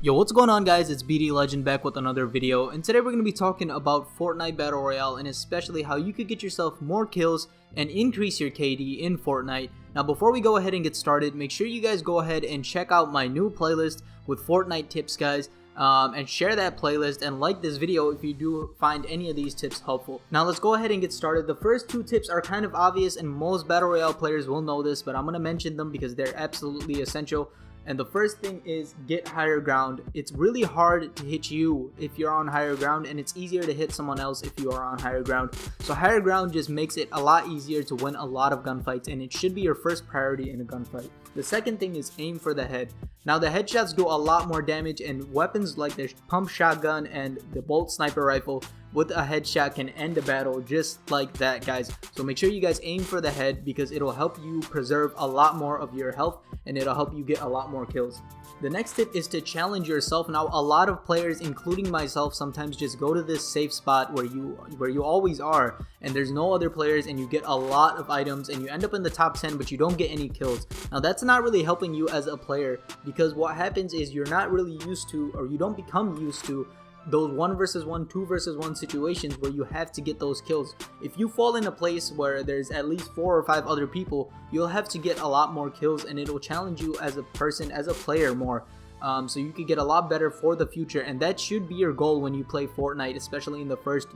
Yo, what's going on guys, it's BDLegend back with another video, and today we're going to be talking about Fortnite Battle Royale and especially how you could get yourself more kills and increase your KD in Fortnite. Now before we go ahead and get started, make sure you guys go ahead and check out my new playlist with Fortnite tips guys, and share that playlist and like this video if you do find any of these tips helpful. Now let's go ahead and get started. The first two tips are kind of obvious and most Battle Royale players will know this, but I'm going to mention them because they're absolutely essential. And the first thing is get higher ground. It's really hard to hit you if you're on higher ground, and it's easier to hit someone else if you are on higher ground. So higher ground just makes it a lot easier to win a lot of gunfights, and it should be your first priority in a gunfight. The second thing is aim for the head. Now the headshots do a lot more damage, and weapons like the pump shotgun and the bolt sniper rifle with a headshot can end a battle just like that guys. So make sure you guys aim for the head because it'll help you preserve a lot more of your health and it'll help you get a lot more kills. The next tip is to challenge yourself. Now a lot of players, including myself, sometimes just go to this safe spot where you always are and there's no other players, and you get a lot of items and you end up in the top 10 but you don't get any kills. Now that's not really helping you as a player, because what happens is you're not really used to, or you don't become used to, those 1 versus 1, 2 versus 1 situations where you have to get those kills. If you fall in a place where there's at least 4 or 5 other people, you'll have to get a lot more kills, and it'll challenge you as a person, as a player more. So you could get a lot better for the future, and that should be your goal when you play Fortnite, especially in the first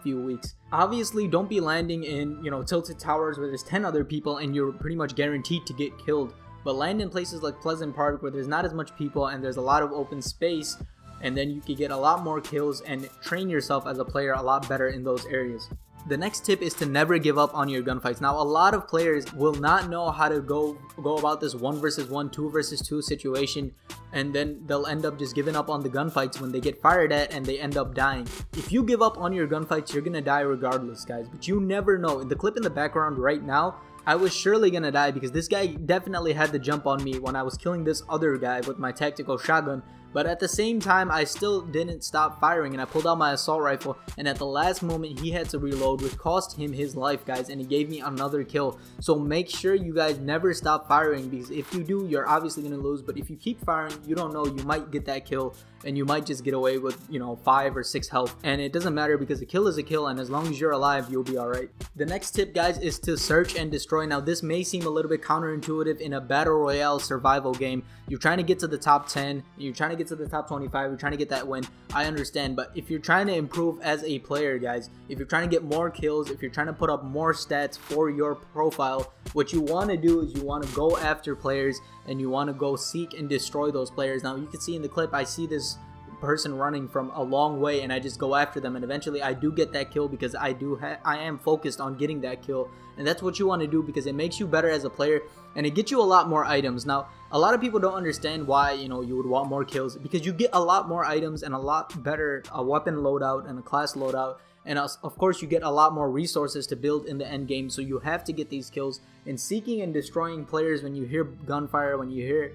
few weeks. Obviously don't be landing in tilted towers where there's 10 other people and you're pretty much guaranteed to get killed, but land in places like Pleasant Park where there's not as much people and there's a lot of open space, and then you can get a lot more kills and train yourself as a player a lot better in those areas. The next tip is to never give up on your gunfights. Now a lot of players will not know how to go about this 1 versus 1, 2 versus 2 situation, and then they'll end up just giving up on the gunfights when they get fired at and they end up dying. If you give up on your gunfights, you're gonna die regardless guys, but you never know. In the clip in the background right now, I was surely gonna die because this guy definitely had the jump on me when I was killing this other guy with my tactical shotgun. But at the same time, I still didn't stop firing, and I pulled out my assault rifle, and at the last moment he had to reload, which cost him his life guys, and he gave me another kill. So make sure you guys never stop firing, because if you do, you're obviously gonna lose. But if you keep firing, you don't know, you might get that kill and you might just get away with 5 or 6 health, and it doesn't matter because a kill is a kill, and as long as you're alive, you'll be alright. The next tip guys is to search and destroy. Now this may seem a little bit counterintuitive in a battle royale survival game. You're trying to get to the top 10, you're trying to get to the top 25, you're trying to get that win. I understand, but if you're trying to improve as a player guys, if you're trying to get more kills, if you're trying to put up more stats for your profile, what you want to do is you want to go after players and you want to go seek and destroy those players. Now you can see in the clip, I see this person running from a long way and I just go after them, and eventually I do get that kill because I am focused on getting that kill. And that's what you want to do because it makes you better as a player and it gets you a lot more items. Now a lot of people don't understand why you would want more kills, because you get a lot more items and a lot better weapon loadout and a class loadout, and of course you get a lot more resources to build in the end game. So you have to get these kills, and seeking and destroying players when you hear gunfire, when you hear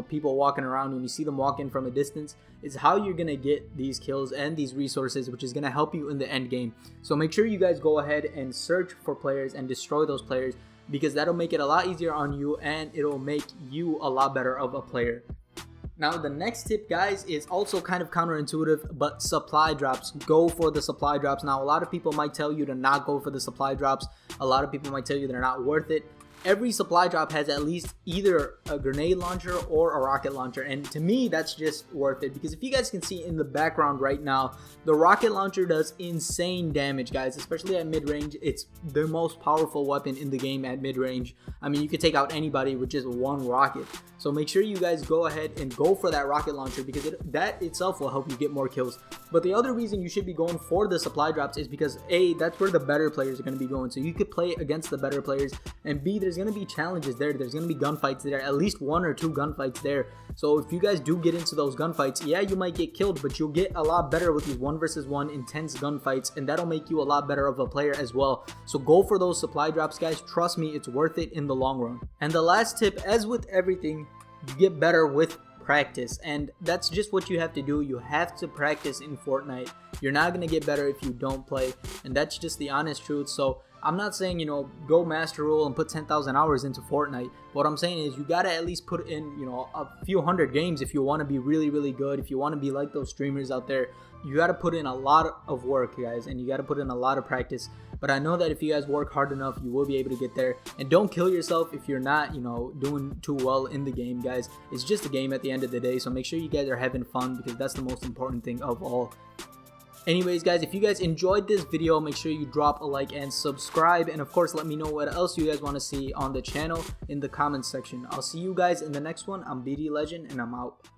people walking around, when you see them walk in from a distance, is how you're gonna get these kills and these resources, which is gonna help you in the end game. So make sure you guys go ahead and search for players and destroy those players, because that'll make it a lot easier on you and it'll make you a lot better of a player. Now the next tip guys is also kind of counterintuitive, but supply drops. Go for the supply drops. Now a lot of people might tell you to not go for the supply drops. A lot of people might tell you they're not worth it. Every supply drop has at least either a grenade launcher or a rocket launcher, and to me that's just worth it, because if you guys can see in the background right now, the rocket launcher does insane damage guys, especially at mid-range. It's the most powerful weapon in the game at mid-range. I mean, you could take out anybody with just one rocket. So make sure you guys go ahead and go for that rocket launcher, because that itself will help you get more kills. But the other reason you should be going for the supply drops is because A, that's where the better players are going to be going, so you could play against the better players, and B, there's going to be challenges there, there's going to be gunfights there, at least 1 or 2 gunfights there. So if you guys do get into those gunfights, yeah, you might get killed, but you'll get a lot better with these 1 versus 1 intense gunfights, and that'll make you a lot better of a player as well. So go for those supply drops guys, trust me, it's worth it in the long run. And the last tip, as with everything, you get better with practice, and that's just what you have to do. You have to practice in Fortnite. You're not going to get better if you don't play, and that's just the honest truth. So I'm not saying, you know, go master rule and put 10,000 hours into Fortnite. What I'm saying is you gotta at least put in, you know, a few hundred games if you want to be really, really good. If you want to be like those streamers out there, you gotta put in a lot of work, guys, and you gotta put in a lot of practice. But I know that if you guys work hard enough, you will be able to get there. And don't kill yourself if you're not, you know, doing too well in the game, guys. It's just a game at the end of the day, so make sure you guys are having fun, because that's the most important thing of all. Anyways, guys, if you guys enjoyed this video, make sure you drop a like and subscribe, and of course let me know what else you guys want to see on the channel in the comments section. I'll see you guys in the next one. I'm BDLegend, and I'm out.